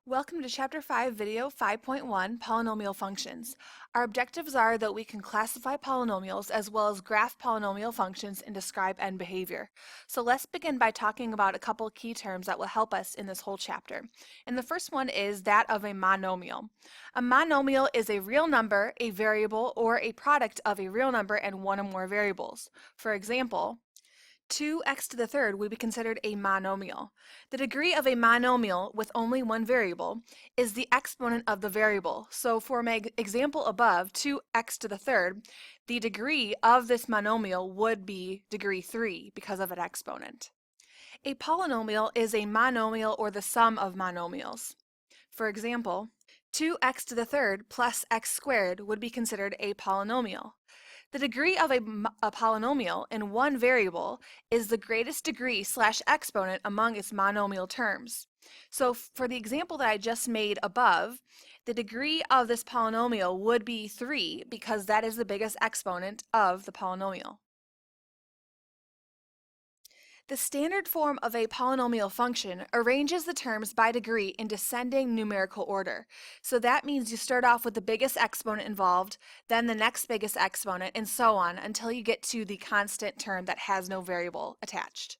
Welcome to Chapter 5 Video 5.1, Polynomial Functions. Our objectives are that we can classify polynomials as well as graph polynomial functions and describe end behavior. So let's begin by talking about a couple key terms that will help us in this whole chapter. And the first one is that of a monomial. A monomial is a real number, a variable, or a product of a real number and one or more variables. For example, 2x to the third would be considered a monomial. The degree of a monomial with only one variable is the exponent of the variable. So for my example above, 2x to the third, the degree of this monomial would be degree 3 because of an exponent. A polynomial is a monomial or the sum of monomials. For example, 2x to the third plus x squared would be considered a polynomial. The degree of a polynomial in one variable is the greatest degree / exponent among its monomial terms. So for the example that I just made above, the degree of this polynomial would be 3 because that is the biggest exponent of the polynomial. The standard form of a polynomial function arranges the terms by degree in descending numerical order. So that means you start off with the biggest exponent involved, then the next biggest exponent, and so on until you get to the constant term that has no variable attached.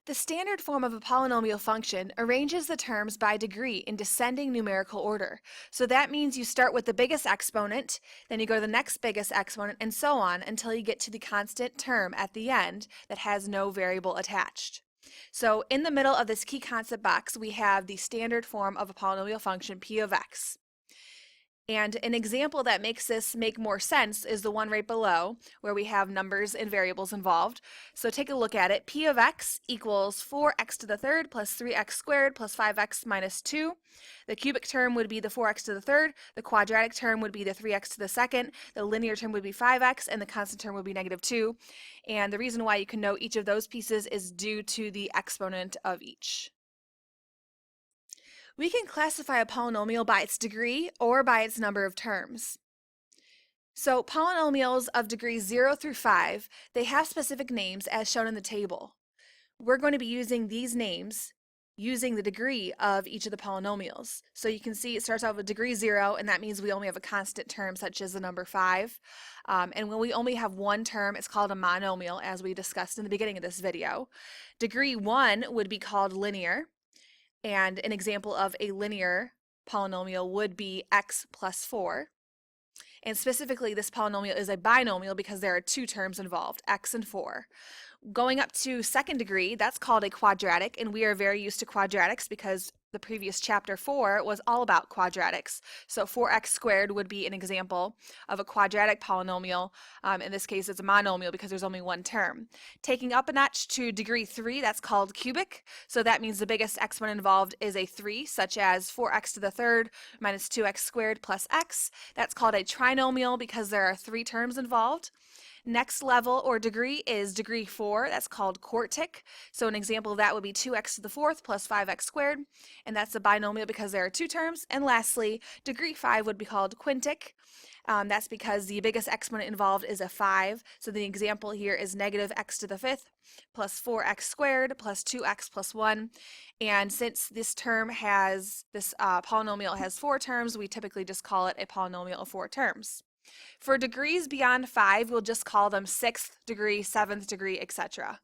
The standard form of a polynomial function arranges the terms by degree in descending numerical order. So that means you start with the biggest exponent, then you go to the next biggest exponent, and so on until you get to the constant term at the end that has no variable attached. So in the middle of this key concept box, we have the standard form of a polynomial function, p of x. And an example that makes this make more sense is the one right below, where we have numbers and variables involved. So take a look at it. P of x equals 4x to the third plus 3x squared plus 5x minus 2. The cubic term would be the 4x to the third, the quadratic term would be the 3x to the second, the linear term would be 5x, and the constant term would be negative 2. And the reason why you can know each of those pieces is due to the exponent of each. We can classify a polynomial by its degree or by its number of terms. So polynomials of degrees 0 through 5, they have specific names as shown in the table. We're going to be using these names using the degree of each of the polynomials. So you can see it starts out with degree 0, and that means we only have a constant term such as the number 5. And when we only have one term, it's called a monomial, as we discussed in the beginning of this video. Degree 1 would be called linear. And an example of a linear polynomial would be x plus 4. And specifically, this polynomial is a binomial because there are two terms involved, x and 4. Going up to second degree, that's called a quadratic, and we are very used to quadratics because the previous chapter 4 was all about quadratics. So 4x squared would be an example of a quadratic polynomial. In this case, it's a monomial because there's only one term. Taking up a notch to degree 3, that's called cubic. So that means the biggest exponent involved is a 3, such as 4x to the third minus 2x squared plus x. That's called a trinomial because there are 3 terms involved. Next level or degree is degree 4. That's called quartic. So an example of that would be 2x to the fourth plus 5x squared, and that's a binomial because there are 2 terms. And lastly, degree 5 would be called quintic. That's because the biggest exponent involved is a 5. So the example here is negative x to the fifth plus 4x squared plus 2x plus 1. And since this polynomial has 4 terms, we typically just call it a polynomial of 4 terms. For degrees beyond 5, we'll just call them 6th degree, 7th degree, etc.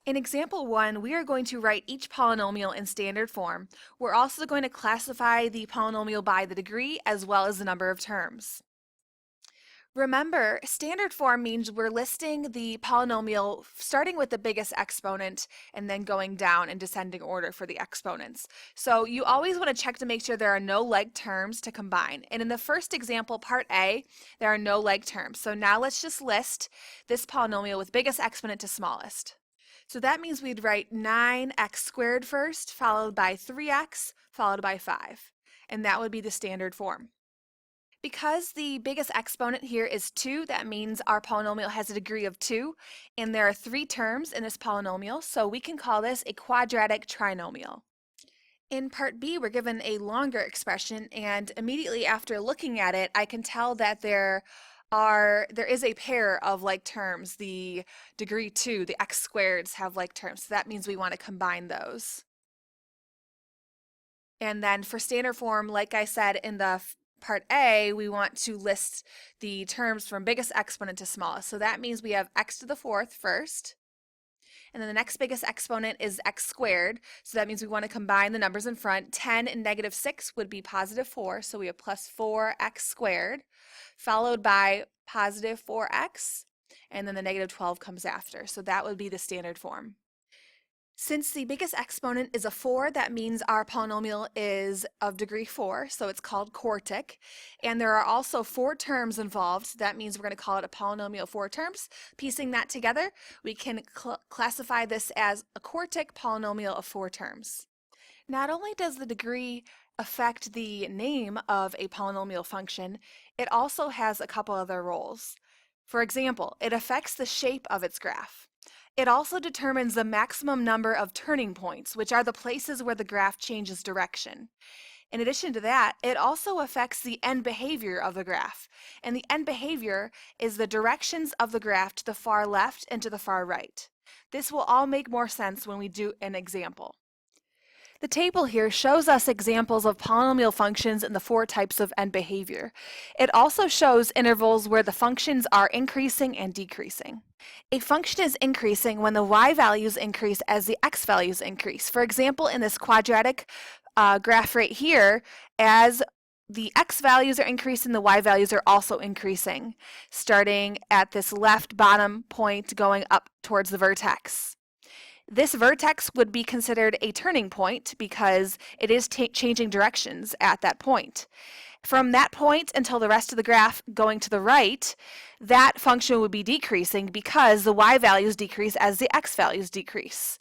In example 1, we are going to write each polynomial in standard form. We're also going to classify the polynomial by the degree as well as the number of terms. Remember, standard form means we're listing the polynomial starting with the biggest exponent and then going down in descending order for the exponents. So you always want to check to make sure there are no like terms to combine. And in the first example, part A, there are no like terms. So now let's just list this polynomial with biggest exponent to smallest. So that means we'd write 9x squared first, followed by 3x, followed by 5. And that would be the standard form. Because the biggest exponent here is 2, that means our polynomial has a degree of 2, and there are 3 terms in this polynomial, so we can call this a quadratic trinomial. In part B, we're given a longer expression, and immediately after looking at it, I can tell that there is a pair of like terms. The degree 2, the x squareds have like terms, so that means we want to combine those. And then for standard form, like I said in the part A, we want to list the terms from biggest exponent to smallest. So that means we have x to the fourth first, and then the next biggest exponent is x squared. So that means we want to combine the numbers in front. 10 and negative 6 would be positive 4, so we have plus 4x squared, followed by positive 4x, and then the negative 12 comes after. So that would be the standard form. Since the biggest exponent is a 4, that means our polynomial is of degree 4, so it's called quartic. And there are also 4 terms involved, so that means we're going to call it a polynomial of 4 terms. Piecing that together, we can classify this as a quartic polynomial of 4 terms. Not only does the degree affect the name of a polynomial function, it also has a couple other roles. For example, it affects the shape of its graph. It also determines the maximum number of turning points, which are the places where the graph changes direction. In addition to that, it also affects the end behavior of the graph. And the end behavior is the directions of the graph to the far left and to the far right. This will all make more sense when we do an example. The table here shows us examples of polynomial functions in the 4 types of end behavior. It also shows intervals where the functions are increasing and decreasing. A function is increasing when the y values increase as the x values increase. For example, in this quadratic graph right here, as the x values are increasing, the y values are also increasing, starting at this left bottom point going up towards the vertex. This vertex would be considered a turning point because it is changing directions at that point. From that point until the rest of the graph going to the right, that function would be decreasing because the y values decrease as the x values decrease.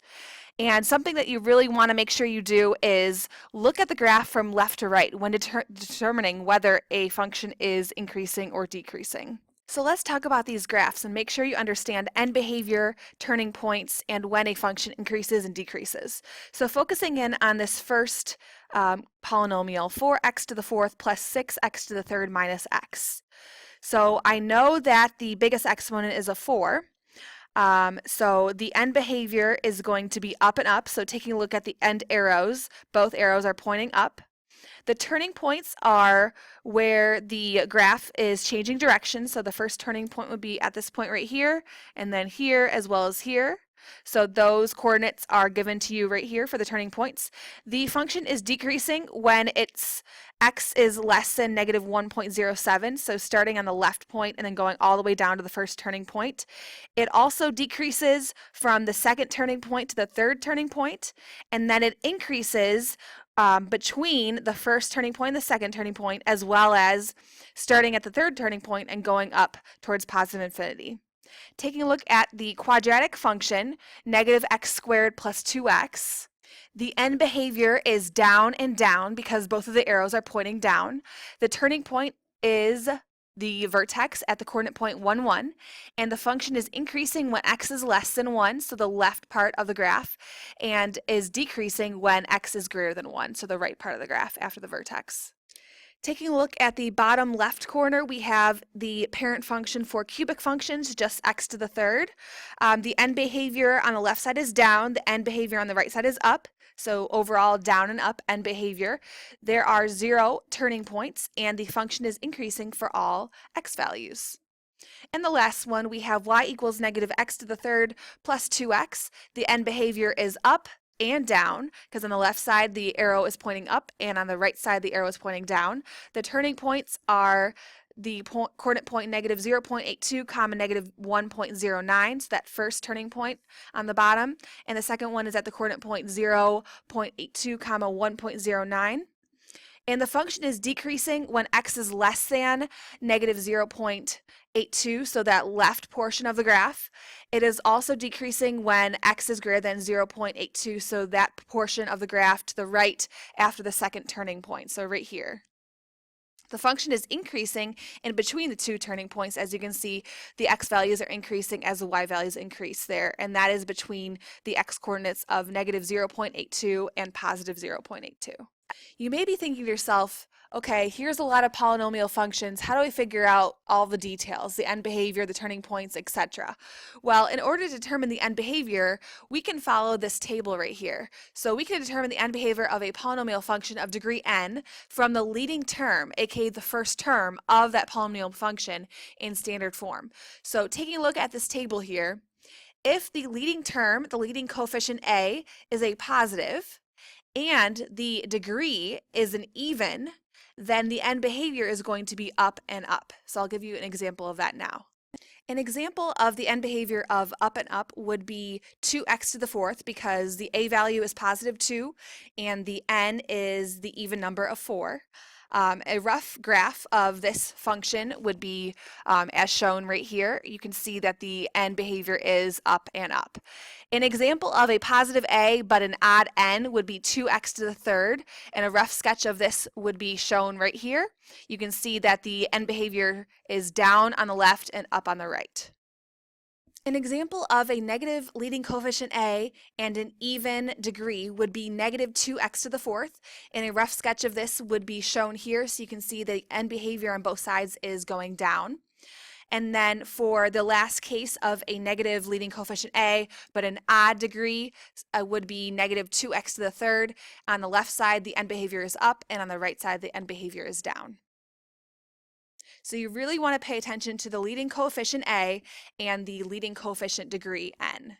And something that you really want to make sure you do is look at the graph from left to right when determining whether a function is increasing or decreasing. So let's talk about these graphs and make sure you understand end behavior, turning points, and when a function increases and decreases. So focusing in on this first polynomial, 4x to the fourth plus 6x to the third minus x. So I know that the biggest exponent is a 4. So the end behavior is going to be up and up. So taking a look at the end arrows, both arrows are pointing up. The turning points are where the graph is changing direction. So the first turning point would be at this point right here, and then here as well as here. So those coordinates are given to you right here for the turning points. The function is decreasing when its x is less than negative 1.07, so starting on the left point and then going all the way down to the first turning point. It also decreases from the second turning point to the third turning point, and then it increases between the first turning point and the second turning point, as well as starting at the third turning point and going up towards positive infinity. Taking a look at the quadratic function, negative x squared plus 2x, the end behavior is down and down because both of the arrows are pointing down. The turning point is the vertex at the coordinate point 1, 1, and the function is increasing when x is less than 1, so the left part of the graph, and is decreasing when x is greater than 1, so the right part of the graph after the vertex. Taking a look at the bottom left corner, we have the parent function for cubic functions, just x to the third. The end behavior on the left side is down, the end behavior on the right side is up. So overall down and up end behavior. There are 0 turning points and the function is increasing for all x values. And the last one, we have y equals negative x to the third plus 2x. The end behavior is up and down because on the left side the arrow is pointing up and on the right side the arrow is pointing down. The turning points are the coordinate point negative 0.82 comma negative 1.09, so that first turning point on the bottom, and the second one is at the coordinate point 0.82 comma 1.09. And the function is decreasing when x is less than negative 0.82, so that left portion of the graph. It is also decreasing when x is greater than 0.82, so that portion of the graph to the right after the second turning point, so right here. The function is increasing in between the 2 turning points. As you can see, the x values are increasing as the y values increase there, and that is between the x coordinates of negative 0.82 and positive 0.82. You may be thinking to yourself, okay, here's a lot of polynomial functions. How do I figure out all the details, the end behavior, the turning points, etc.? Well, in order to determine the end behavior, we can follow this table right here. So we can determine the end behavior of a polynomial function of degree n from the leading term, aka the first term of that polynomial function in standard form. So taking a look at this table here, if the leading term, the leading coefficient a, is a positive, and the degree is an even, then the end behavior is going to be up and up. So I'll give you an example of that now. An example of the end behavior of up and up would be 2x to the fourth, because the a value is positive 2 and the n is the even number of 4. A rough graph of this function would be as shown right here. You can see that the end behavior is up and up. An example of a positive a but an odd n would be 2x to the third, and a rough sketch of this would be shown right here. You can see that the end behavior is down on the left and up on the right. An example of a negative leading coefficient a and an even degree would be negative 2x to the fourth, and a rough sketch of this would be shown here, so you can see the end behavior on both sides is going down. And then for the last case of a negative leading coefficient a but an odd degree would be negative 2x to the third. On the left side the end behavior is up, and on the right side the end behavior is down. So you really want to pay attention to the leading coefficient a and the leading coefficient degree n.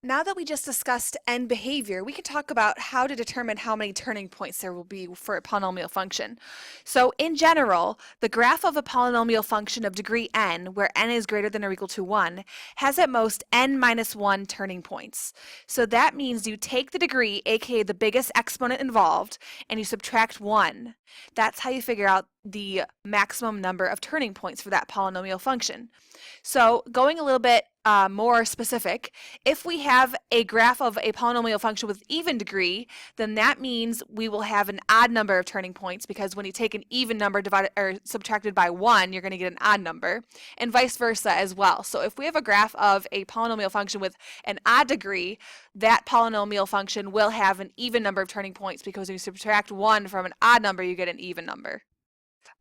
Now that we just discussed end behavior, we can talk about how to determine how many turning points there will be for a polynomial function. So in general, the graph of a polynomial function of degree n, where n is greater than or equal to 1, has at most n minus 1 turning points. So that means you take the degree, aka the biggest exponent involved, and you subtract 1. That's how you figure out the maximum number of turning points for that polynomial function. So going a little bit more specific, if we have a graph of a polynomial function with even degree, then that means we will have an odd number of turning points, because when you take an even number divided or subtracted by 1, you're going to get an odd number, and vice versa as well. So if we have a graph of a polynomial function with an odd degree, that polynomial function will have an even number of turning points, because when you subtract 1 from an odd number, you get an even number.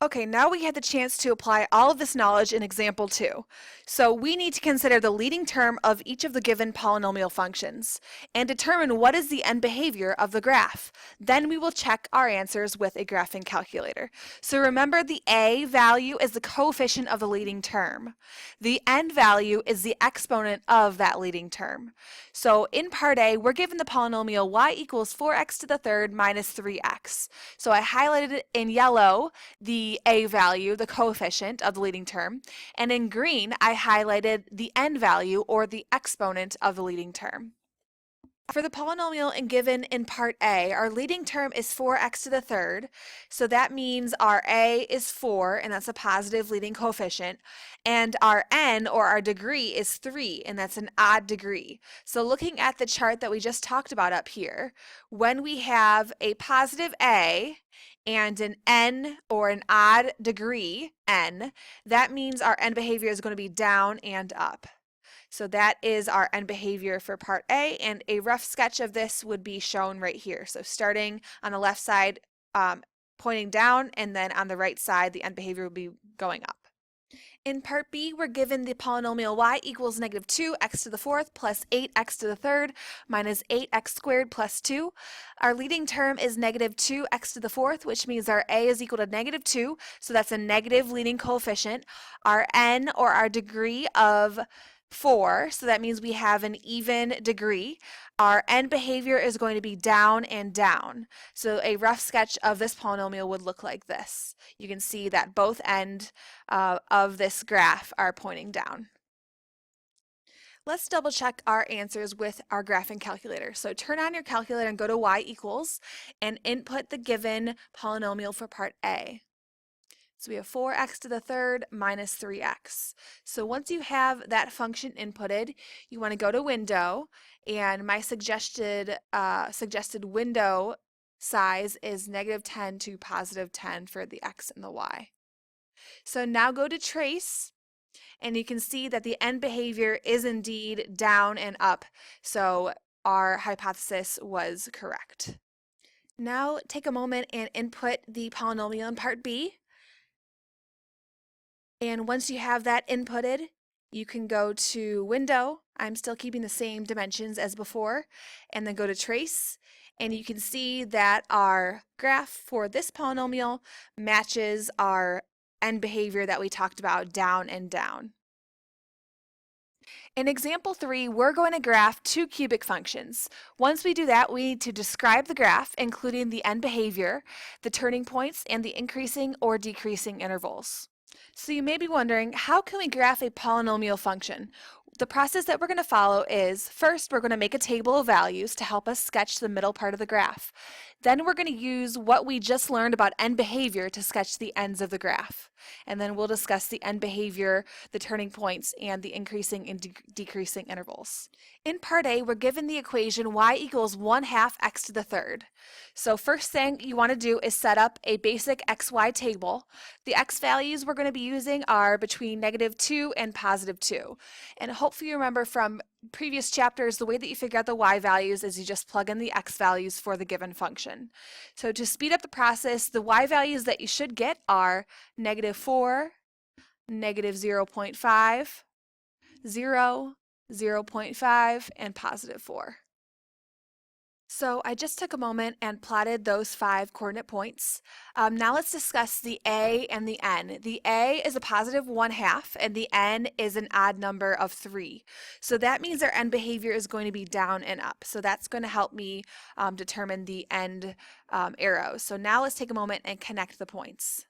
Okay, now we had the chance to apply all of this knowledge in example 2. So we need to consider the leading term of each of the given polynomial functions and determine what is the end behavior of the graph. Then we will check our answers with a graphing calculator. So remember, the a value is the coefficient of the leading term. The n value is the exponent of that leading term. So in part A, we're given the polynomial y equals 4x to the third minus 3x. So I highlighted in yellow the a value, the coefficient of the leading term, and in green I highlighted the n value, or the exponent of the leading term. For the polynomial given in part A, our leading term is 4x to the third, so that means our a is 4, and that's a positive leading coefficient, and our n, or our degree, is 3, and that's an odd degree. So looking at the chart that we just talked about up here, when we have a positive a and an n, or an odd degree n, that means our end behavior is going to be down and up. So that is our end behavior for part A, and a rough sketch of this would be shown right here. So starting on the left side, pointing down, and then on the right side, the end behavior will be going up. In part B, we're given the polynomial y equals negative 2x to the fourth plus 8x to the third minus 8x squared plus 2. Our leading term is negative 2x to the fourth, which means our a is equal to negative 2, so that's a negative leading coefficient. Our n, or our degree, of 4, so that means we have an even degree. Our end behavior is going to be down and down. So a rough sketch of this polynomial would look like this. You can see that both ends of this graph are pointing down. Let's double check our answers with our graphing calculator. So turn on your calculator and go to y equals and input the given polynomial for part A. So we have 4x to the third minus 3x. So once you have that function inputted, you want to go to window, and my suggested window size is negative 10 to positive 10 for the x and the y. So now go to trace, and you can see that the end behavior is indeed down and up. So our hypothesis was correct. Now take a moment and input the polynomial in part B. And once you have that inputted, you can go to Window. I'm still keeping the same dimensions as before, and then go to Trace. And you can see that our graph for this polynomial matches our end behavior that we talked about, down and down. In example 3, we're going to graph two cubic functions. Once we do that, we need to describe the graph, including the end behavior, the turning points, and the increasing or decreasing intervals. So you may be wondering, how can we graph a polynomial function? The process that we're going to follow is, first we're going to make a table of values to help us sketch the middle part of the graph. Then we're going to use what we just learned about end behavior to sketch the ends of the graph. And then we'll discuss the end behavior, the turning points, and the increasing and decreasing intervals. In part A, we're given the equation y equals 1/2 x to the third. So first thing you want to do is set up a basic xy table. The x values we're going to be using are between -2 and +2. And hopefully you remember from previous chapters, the way that you figure out the y values is you just plug in the x values for the given function. So to speed up the process, the y values that you should get are -4, -0.5, 0, 0.5, and +4. So I just took a moment and plotted those 5 coordinate points. Now let's discuss the a and the n. The a is a +1/2 and the n is an odd number of 3. So that means our end behavior is going to be down and up. So that's going to help me determine the end arrows. So now let's take a moment and connect the points.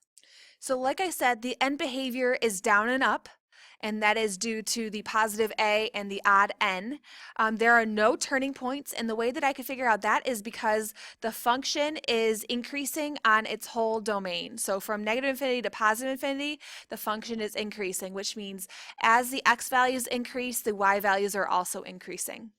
So like I said, the end behavior is down and up, and that is due to the positive a and the odd n. There are no turning points, and the way that I can figure out that is because the function is increasing on its whole domain. So from -infinity to +infinity, the function is increasing, which means as the x values increase, the y values are also increasing.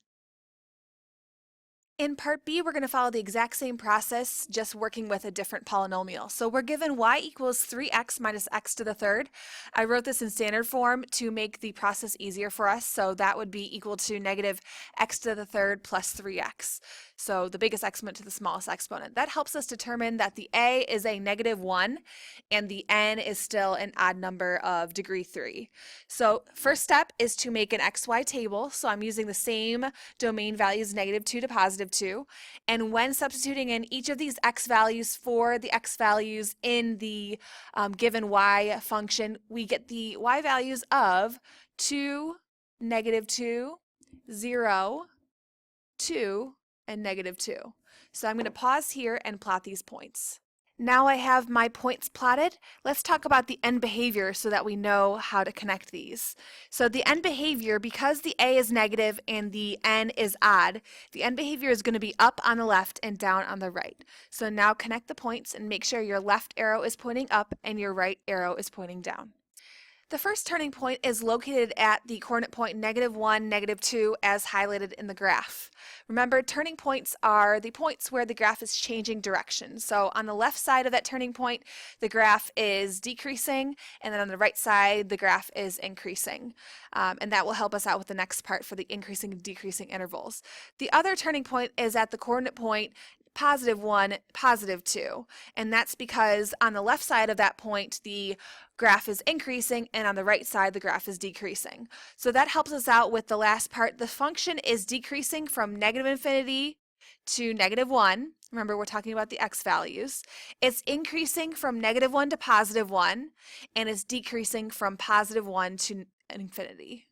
In part B, we're going to follow the exact same process, just working with a different polynomial. So we're given y equals 3x minus x to the third. I wrote this in standard form to make the process easier for us. So that would be equal to -x to the third plus 3x. So the biggest exponent to the smallest exponent. That helps us determine that the a is a -1 and the n is still an odd number of degree 3. So first step is to make an xy table. So I'm using the same domain values, -2 to +2. And when substituting in each of these x values for the x values in the given y function, we get the y values of 2, -2, 0, 2, and -2. So I'm going to pause here and plot these points. Now I have my points plotted. Let's talk about the end behavior so that we know how to connect these. So the end behavior, because the a is negative and the n is odd, the end behavior is going to be up on the left and down on the right. So now connect the points and make sure your left arrow is pointing up and your right arrow is pointing down. The first turning point is located at the coordinate point -1, -2 as highlighted in the graph. Remember, turning points are the points where the graph is changing direction. So on the left side of that turning point, the graph is decreasing, and then on the right side, the graph is increasing. And that will help us out with the next part for the increasing and decreasing intervals. The other turning point is at the coordinate point +1, +2. And that's because on the left side of that point, the graph is increasing, and on the right side, the graph is decreasing. So that helps us out with the last part. The function is decreasing from -infinity to -1. Remember, we're talking about the x values. It's increasing from -1 to +1, and it's decreasing from +1 to infinity.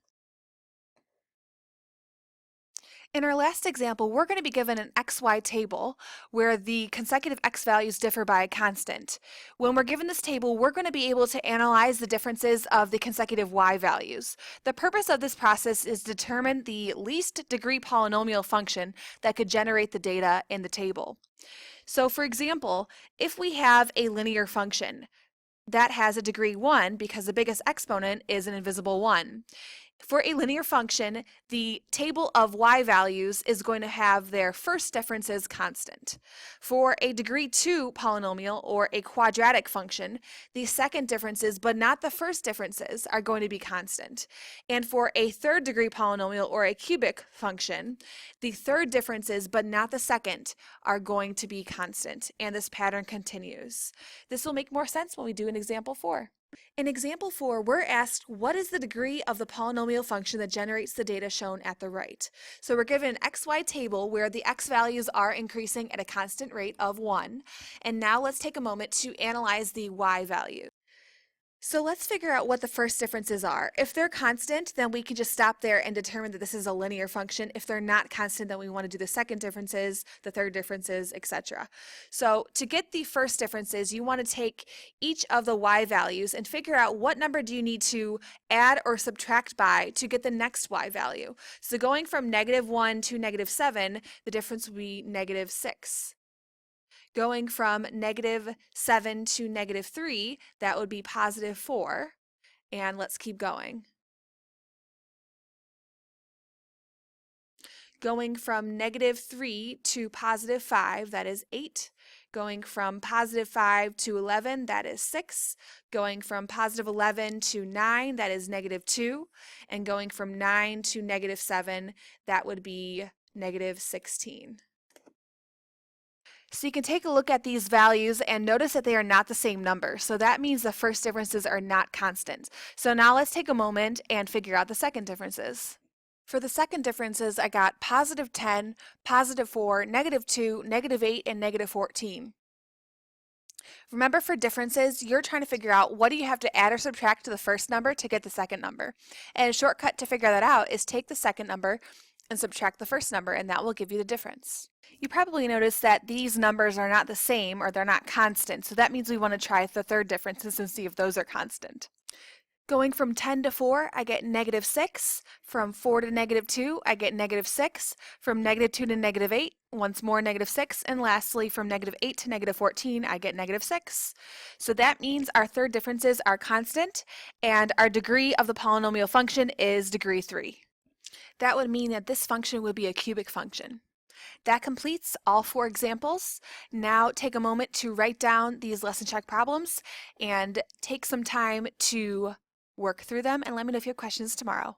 In our last example, we're going to be given an xy table where the consecutive x values differ by a constant. When we're given this table, we're going to be able to analyze the differences of the consecutive y values. The purpose of this process is to determine the least degree polynomial function that could generate the data in the table. So for example, if we have a linear function that has a degree 1 because the biggest exponent is an invisible 1. For a linear function, the table of y values is going to have their first differences constant. For a degree 2 polynomial or a quadratic function, the second differences, but not the first differences, are going to be constant. And for a third degree polynomial or a cubic function, the third differences, but not the second, are going to be constant. And this pattern continues. This will make more sense when we do an example 4. In example 4, we're asked what is the degree of the polynomial function that generates the data shown at the right. So we're given an xy table where the x values are increasing at a constant rate of 1. And now let's take a moment to analyze the y value. So let's figure out what the first differences are. If they're constant, then we can just stop there and determine that this is a linear function. If they're not constant, then we want to do the second differences, the third differences, etc. So to get the first differences, you want to take each of the y values and figure out what number do you need to add or subtract by to get the next y value. So going from -1 to -7, the difference would be -6. Going from -7 to -3, that would be +4. And let's keep going. Going from -3 to +5, that is 8. Going from +5 to 11, that is 6. Going from +11 to 9, that is -2. And going from 9 to -7, that would be -16. So you can take a look at these values and notice that they are not the same number. So that means the first differences are not constant. So now let's take a moment and figure out the second differences. For the second differences, I got +10, +4, -2, -8, and -14. Remember, for differences, you're trying to figure out what do you have to add or subtract to the first number to get the second number. And a shortcut to figure that out is take the second number and subtract the first number, and that will give you the difference. You probably noticed that these numbers are not the same, or they're not constant, so that means we want to try the third differences and see if those are constant. Going from 10 to 4, I get -6. From 4 to -2, I get -6. From -2 to -8, once more -6. And lastly, from -8 to -14, I get -6. So that means our third differences are constant, and our degree of the polynomial function is degree 3. That would mean that this function would be a cubic function. That completes all 4 examples. Now take a moment to write down these lesson check problems and take some time to work through them, and let me know if you have questions tomorrow.